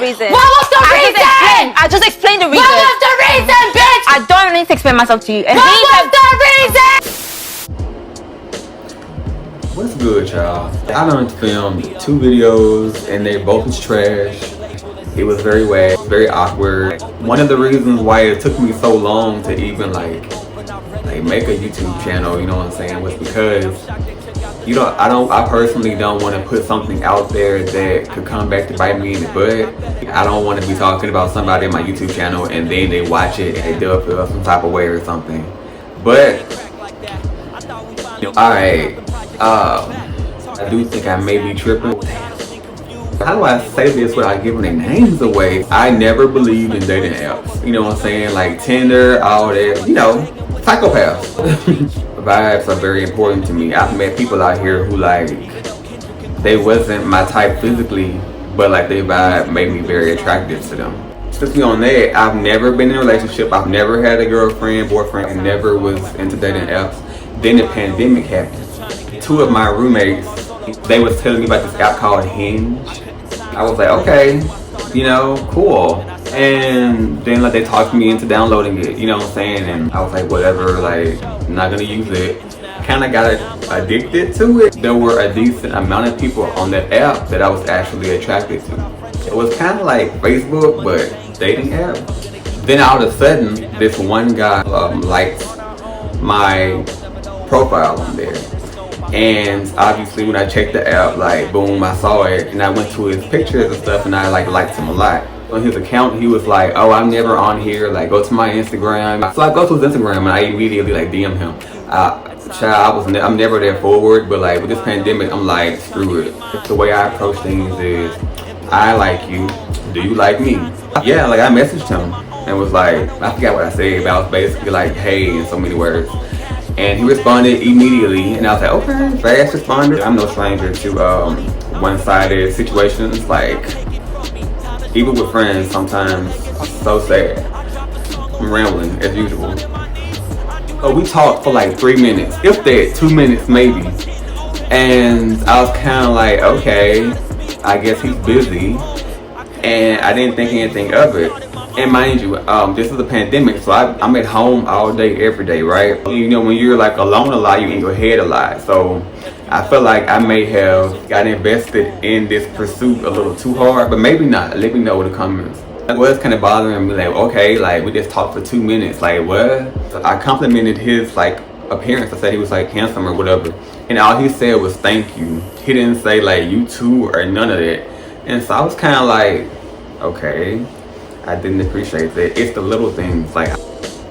reason? What was the reason? I just explained the reason. What was the reason, bitch? I don't need to explain myself to you. And what was the reason? What's good, y'all? I done filmed 2 videos and they both was trash. It was very wet, very awkward. One of the reasons why it took me so long to even like make a YouTube channel, you know what I'm saying, was because I personally don't want to put something out there that could come back to bite me in the butt. I don't want to be talking about somebody in my YouTube channel and then they watch it and they'll feel some type of way or something. But alright, I do think I may be tripping. How do I say this without giving their names away? I never believed in dating apps. You know what I'm saying? Like Tinder, all that, you know, psychopaths. Vibes are very important to me. I've met people out here who like, they wasn't my type physically, but like their vibe made me very attractive to them. Since on that, I've never been in a relationship. I've never had a girlfriend, boyfriend, and never was into dating apps. Then the pandemic happened. 2 of my roommates, they was telling me about this app called Hinge. I was like, okay, you know, cool. And then like they talked me into downloading it, you know what I'm saying? And I was like, whatever, like, I'm not gonna use it. Kind of got addicted to it. There were a decent amount of people on that app that I was actually attracted to. It was kind of like Facebook, but dating app. Then all of a sudden, this one guy liked my profile on there. And obviously when I checked the app, like boom, I saw it and I went to his pictures and stuff and I like liked him a lot. On his account, he was like, oh, I'm never on here, like go to my Instagram. So I go to his Instagram and I immediately like DM him. I'm never there forward, but like with this pandemic, I'm like, screw it. The way I approach things is, I like you, do you like me? Yeah, like I messaged him and was like, I forgot what I said, but I was basically like, hey, in so many words. And he responded immediately, and I was like, okay, fast responder. I'm no stranger to one-sided situations. Like, even with friends, sometimes so sad. I'm rambling as usual. So we talked for like 3 minutes, if that, 2 minutes maybe. And I was kind of like, okay, I guess he's busy. And I didn't think anything of it. And mind you, this is a pandemic, so I'm at home all day, every day, right? You know, when you're like alone a lot, you're in your head a lot. So I feel like I may have got invested in this pursuit a little too hard, but maybe not. Let me know in the comments. It was kind of bothering me, like, okay, like we just talked for 2 minutes, like what? So I complimented his like appearance. I said he was like handsome or whatever. And all he said was thank you. He didn't say like you too or none of that. And so I was kind of like, okay. I didn't appreciate that. It's the little things, like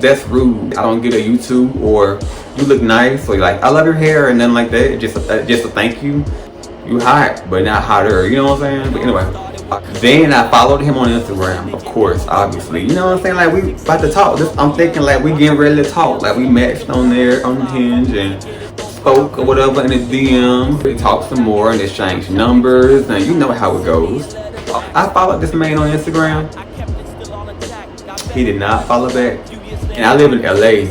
that's rude. I don't get a you too, or you look nice, or like I love your hair, and then like that. Just a thank you. You hot, but not hotter. You know what I'm saying? But anyway, then I followed him on Instagram, of course, obviously. You know what I'm saying? Like we about to talk. I'm thinking like we getting ready to talk. Like we matched on there on Hinge and spoke or whatever in the DM. We talked some more and exchanged numbers, and you know how it goes. I followed this man on Instagram. He did not follow back. And I live in LA,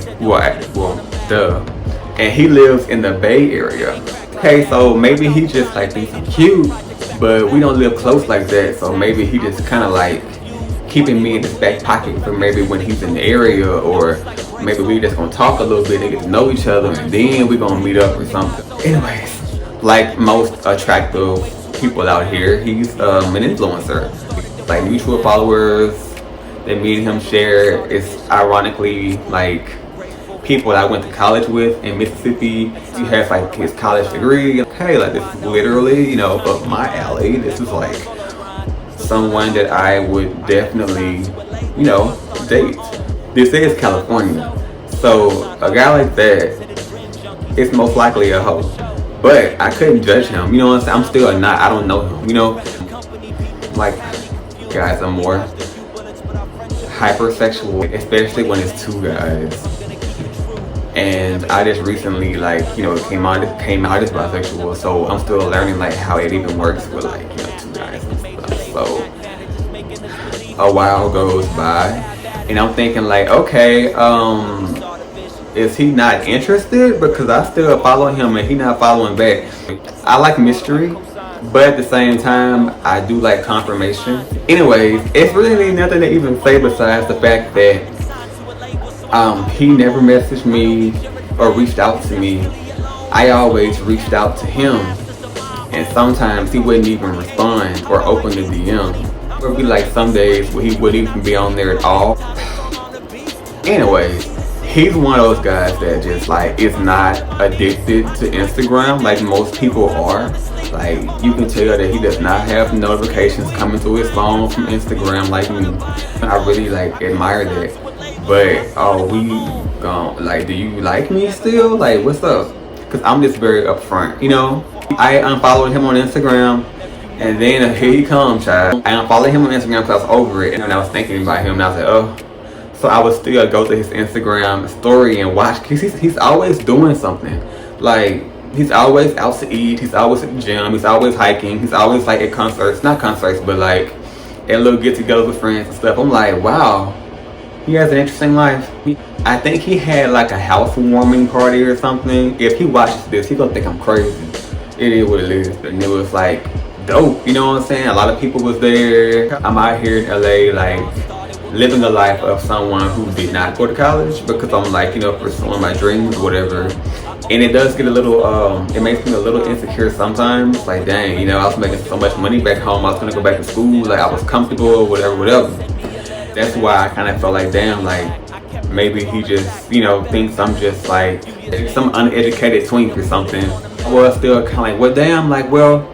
and he lives in the Bay Area. Okay, so maybe he just like thinks I'm cute, but we don't live close like that. So maybe he just kind of like keeping me in his back pocket for maybe when he's in the area, or maybe we just gonna talk a little bit and get to know each other, and then we gonna meet up or something. Anyways, like most attractive people out here, he's an influencer. Like mutual followers. That me and him share is ironically like people that I went to college with in Mississippi. He has like his college degree. Okay, like this is literally, you know, up my alley. This is like someone that I would definitely, you know, date. This is California. So a guy like that is most likely a hoe. But I couldn't judge him, you know what I'm saying? I'm still not, I don't know him, you know? Like, guys are more hypersexual, especially when it's 2 guys. And I just recently, like, you know, came out as bisexual, so I'm still learning like how it even works with like, you know, 2 guys and stuff. So a while goes by and I'm thinking like, okay, is he not interested? Because I still follow him and he not following back. I like mystery, But at the same time, I do like confirmation. Anyways, it's really nothing to even say besides the fact that he never messaged me or reached out to me. I always reached out to him, and sometimes he wouldn't even respond or open the DM. There would be like some days where he wouldn't even be on there at all. Anyways, he's one of those guys that just like is not addicted to Instagram like most people are. Like, you can tell that he does not have notifications coming to his phone from Instagram like me. I really like admire that. But we like, do you like me still? Like, what's up? Because I'm just very upfront, you know? I unfollowed him on Instagram, and then here he comes, child. I unfollowed him on Instagram because I was over it, and I was thinking about him, and I was like, oh. So I would still go to his Instagram story and watch, because he's always doing something. Like, he's always out to eat, he's always at the gym, he's always hiking, he's always like at concerts, not concerts, but like at little get-togethers with friends and stuff. I'm like, wow. He has an interesting life. I think he had like a housewarming party or something. If he watches this, he's gonna think I'm crazy. It is what it is. And it was like dope, you know what I'm saying? A lot of people was there. I'm out here in LA like living the life of someone who did not go to college, because I'm like, you know, pursuing my dreams or whatever. And it does get a little, it makes me a little insecure sometimes. Like, dang, you know, I was making so much money back home. I was gonna go back to school. Like, I was comfortable or whatever. That's why I kind of felt like, damn, like maybe he just, you know, thinks I'm just like some uneducated twink or something. I was still kind of like, well, damn, like, well,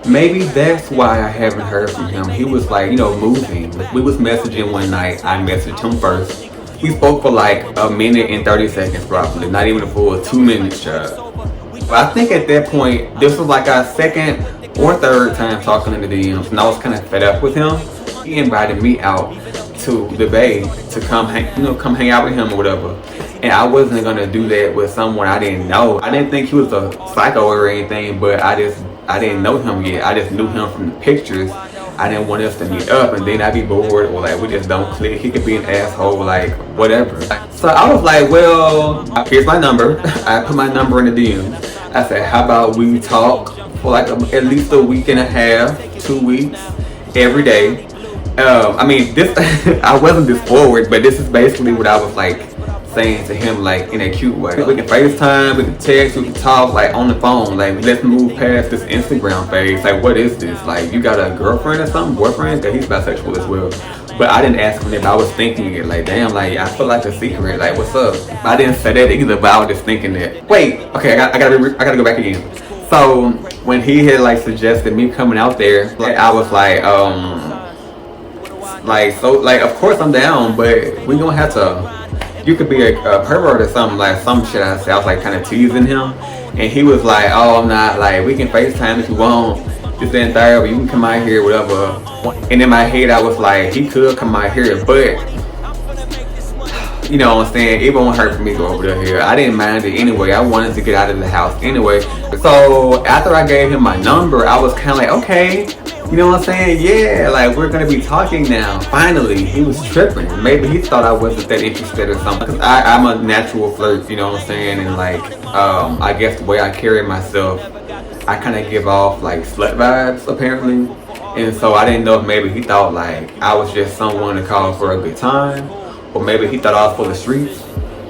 maybe that's why I haven't heard from him. He was like, you know, moving. We was messaging one night. I messaged him first. We spoke for like a minute and 30 seconds probably, not even a full 2 minutes, child. But I think at that point, this was like our second or third time talking in the DMs, and I was kind of fed up with him. He invited me out to the Bay to come hang out with him or whatever. And I wasn't gonna do that with someone I didn't know. I didn't think he was a psycho or anything, but I didn't know him yet. I just knew him from the pictures. I didn't want us to meet up, and then I'd be bored, or like we just don't click. He could be an asshole, like whatever. So I was like, well, here's my number. I put my number in the DM. I said, how about we talk for like at least a week and a half, 2 weeks, every day. I mean, this I wasn't this forward, but this is basically what I was like saying to him, like in a cute way. We can FaceTime, we can text, we can talk like on the phone. Like, let's move past this Instagram phase. Like, what is this? Like, you got a girlfriend or something, boyfriend? Cause he's bisexual as well. But I didn't ask him that. I was thinking it, like, damn, like I feel like a secret. Like, what's up? I didn't say that either, but I was just thinking that. Wait, okay, I gotta go back again. So when he had like suggested me coming out there, like, I was like, of course I'm down, but we gonna have to. You could be a pervert or something, like some shit I said. I was like kind of teasing him, and he was like, "Oh, I'm not, like, we can FaceTime if you want. This and that, but you can come out here, whatever." And in my head, I was like, he could come out here, but you know what I'm saying? It won't hurt for me to go over there. I didn't mind it anyway. I wanted to get out of the house anyway. So after I gave him my number, I was kind of like, okay. You know what I'm saying? Yeah, like we're gonna be talking now. Finally, he was tripping. Maybe he thought I wasn't that interested or something. Cause I'm a natural flirt, you know what I'm saying? And like, I guess the way I carry myself, I kind of give off like slut vibes apparently. And so I didn't know if maybe he thought like I was just someone to call for a good time, or maybe he thought I was for the streets.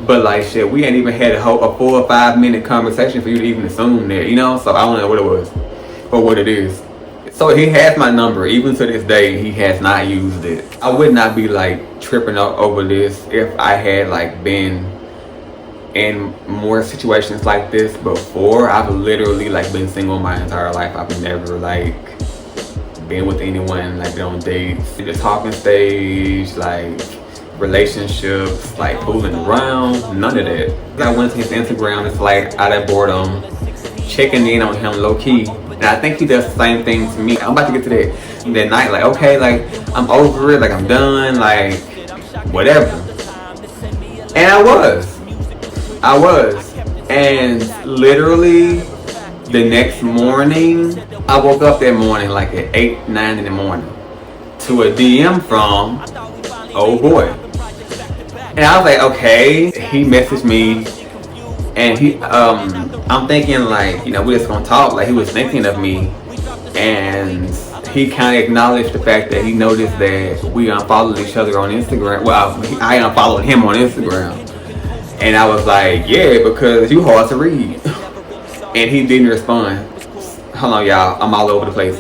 But like shit, we ain't even had a 4 or 5 minute conversation for you to even assume that, you know? So I don't know what it was or what it is. So he has my number. Even to this day, he has not used it. I would not be like tripping up over this if I had like been in more situations like this before. I've literally like been single my entire life. I've never like been with anyone, like been on dates, the talking stage, like relationships, like fooling around, none of that. I went to his Instagram, it's like out of boredom, checking in on him low key. And I think he does the same thing to me. I'm about to get to that night, like, okay, like, I'm over it, like, I'm done, like, whatever. And I was. And literally, the next morning, I woke up that morning, like, at 8, 9 in the morning, to a DM from old boy. And I was like, okay, he messaged me. And he, I'm thinking like, you know, we're just gonna talk. Like he was thinking of me, and he kind of acknowledged the fact that he noticed that we unfollowed each other on Instagram. Well, I unfollowed him on Instagram, and I was like, yeah, because you hard to read. And he didn't respond. Hold on, y'all, I'm all over the place.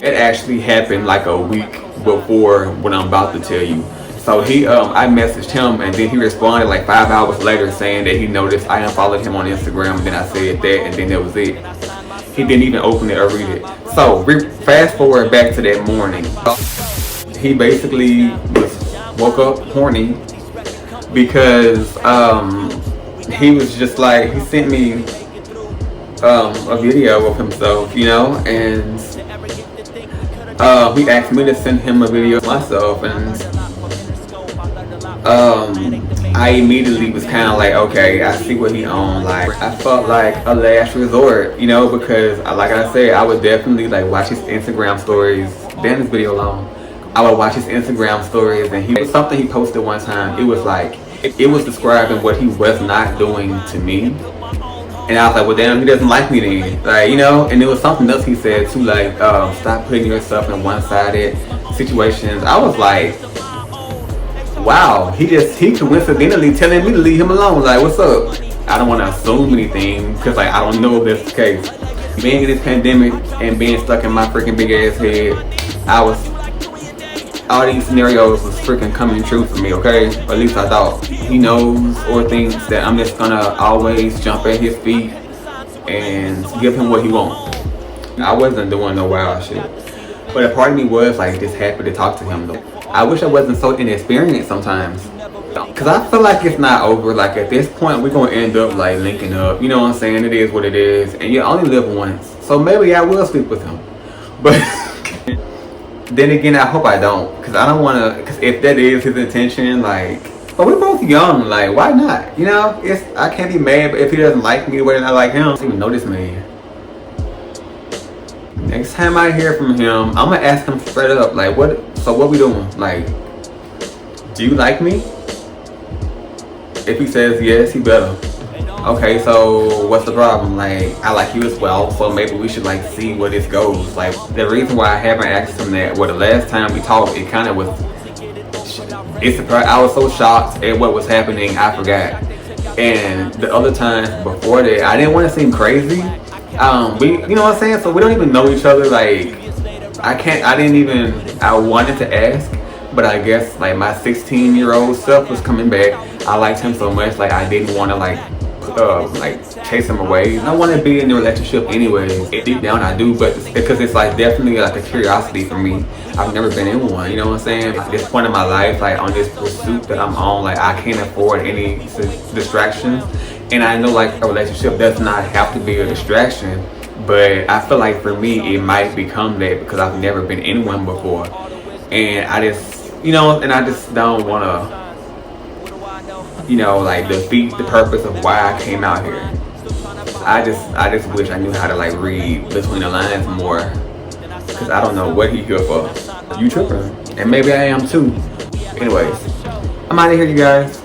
It actually happened like a week before what I'm about to tell you. So I messaged him, and then he responded like 5 hours later saying that he noticed I unfollowed him on Instagram, and then I said that, and then that was it. He didn't even open it or read it. So fast forward back to that morning. He basically woke up horny because he was just like, he sent me a video of himself, you know, and he asked me to send him a video of myself, and I immediately was kind of like, okay, I see what he on. Like, I felt like a last resort, you know, because like I said, I would definitely like watch his Instagram stories. Damn, this video long. I would watch his Instagram stories, and something he posted one time, it was like, it was describing what he was not doing to me. And I was like, well, damn, he doesn't like me then. Like, you know, and there was something else he said too, like, stop putting yourself in one-sided situations. I was like, wow, he coincidentally telling me to leave him alone. Like, what's up? I don't want to assume anything, because like, I don't know if that's the case. Being in this pandemic and being stuck in my freaking big ass head, all these scenarios was freaking coming true for me, okay? Or at least I thought. He knows or thinks that I'm just gonna always jump at his feet and give him what he wants. I wasn't doing no wild shit. But a part of me was like just happy to talk to him though. I wish I wasn't so inexperienced sometimes. Cause I feel like it's not over. Like at this point we're gonna end up like linking up. You know what I'm saying? It is what it is. And you only live once. So maybe I will sleep with him. But then again, I hope I don't, cause I don't wanna, cause if that is his intention, like, but we're both young, like, why not? You know, I can't be mad if he doesn't like me the way that I like him. I don't even know this man. Next time I hear from him, I'm gonna ask him straight up, like, what we doing? Like, do you like me? If he says yes, he better. Okay, so what's the problem? Like, I like you as well, so maybe we should like see where this goes. Like, the reason why I haven't asked him that, well, the last time we talked, it kind of was, I was so shocked at what was happening, I forgot. And the other times before that, I didn't want to seem crazy. You know what I'm saying? So we don't even know each other. Like, I wanted to ask, but I guess like my 16-year-old self was coming back. I liked him so much, like I didn't want to like chase him away. I want to be in a relationship anyways. Deep down I do, but because it's like definitely like a curiosity for me. I've never been in one, you know what I'm saying? At this point in my life, like on this pursuit that I'm on, like I can't afford any distractions. And I know like a relationship does not have to be a distraction, but I feel like for me it might become that because I've never been in one before. And I just, you know, and I just don't want to, you know, like defeat the purpose of why I came out here. I just wish I knew how to like read between the lines more, because I don't know what he here for. You tripping, and maybe I am too. Anyways, I'm out of here, you guys.